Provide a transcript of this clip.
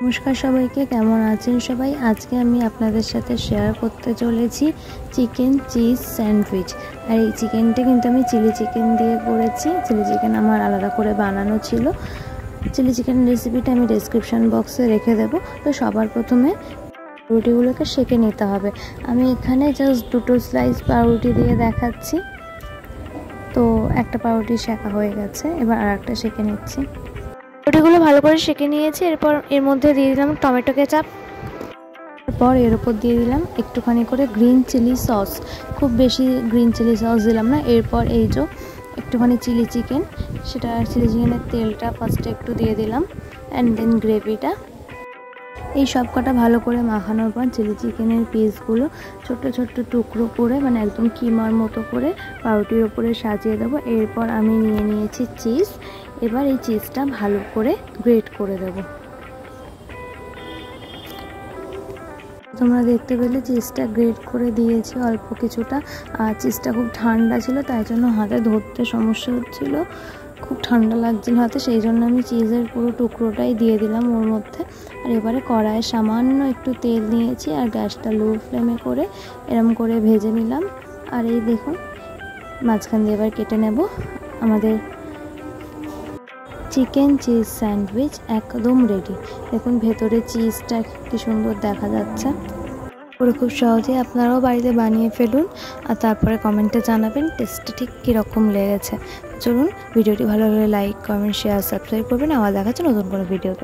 নমস্কার সবাইকে, কেমন আছেন সবাই? আজকে আমি আপনাদের সাথে শেয়ার করতে চলেছি চিকেন চিজ স্যান্ডউইচ। আর এই চিকেনটা কিন্তু আমি চিলি চিকেন দিয়ে করেছি। চিলি চিকেন আমার আলাদা করে বানানো ছিল। চিলি চিকেন রেসিপিটা আমি ডেসক্রিপশন বক্সে রেখে দেবো। তো সবার প্রথমে রুটিগুলোকে সেঁকে নিতে হবে। আমি এখানে জাস্ট দুটো স্লাইস পাউরুটি দিয়ে দেখাচ্ছি। তো একটা পাউরুটি সেঁকা হয়ে গেছে, এবার আর একটা সেঁকে নিচ্ছি। রুটিগুলো ভালো করে সেঁকে নিয়েছি। এরপর এর মধ্যে দিয়ে দিলাম টমেটো কেচাপ। তারপর এর উপর দিয়ে দিলাম একটুখানি করে গ্রিন চিলি সস। খুব বেশি গ্রিন চিলি সস দিলাম না। এরপর এই যে একটুখানি চিলি চিকেন, সেটা চিলি চিকেনের তেলটা ফার্স্টে একটু দিয়ে দিলাম, অ্যান্ড দেন গ্রেভিটা। এই সব কটা ভালো করে মাখানোর পর চিলি চিকেনের পিসগুলো ছোট্ট ছোট্ট টুকরো করে, মানে একদম কিমার মতো করে পাউরুটির ওপরে সাজিয়ে দেবো। এরপর আমি নিয়ে নিয়েছি চিজ। এবার এই চিজটা ভালো করে গ্রেট করে দেব। তোমরা দেখতে পেলে চিজটা গ্রেট করে দিয়েছি অল্প কিছুটা। আর চিজটা খুব ঠান্ডা ছিল, তাই জন্য হাতে ধরতে সমস্যা হচ্ছিল, খুব ঠান্ডা লাগছিল হাতে, সেই জন্য আমি চিজের পুরো টুকরোটাই দিয়ে দিলাম ওর মধ্যে। আর এবারে কড়াইয়ে সামান্য একটু তেল নিয়েছি আর গ্যাসটা লো ফ্লেমে করে এরম করে ভেজে নিলাম। আর এই দেখুন, মাঝখান দিয়ে এবার কেটে নেব। আমাদের চিকেন চিজ স্যান্ডউইচ একদম রেডি। দেখুন ভেতরে চিজটা কি সুন্দর দেখা যাচ্ছে। পুরো খুব সহজেই আপনারাও বাড়িতে বানিয়ে ফেলুন, আর তারপরে কমেন্টে জানাবেন টেস্টটা ঠিক কীরকম লেগেছে। চলুন, ভিডিওটি ভালো লাগলে লাইক, কমেন্ট, শেয়ার, সাবস্ক্রাইব করবেন। আবার দেখা যাচ্ছে নতুন কোনো ভিডিওতে।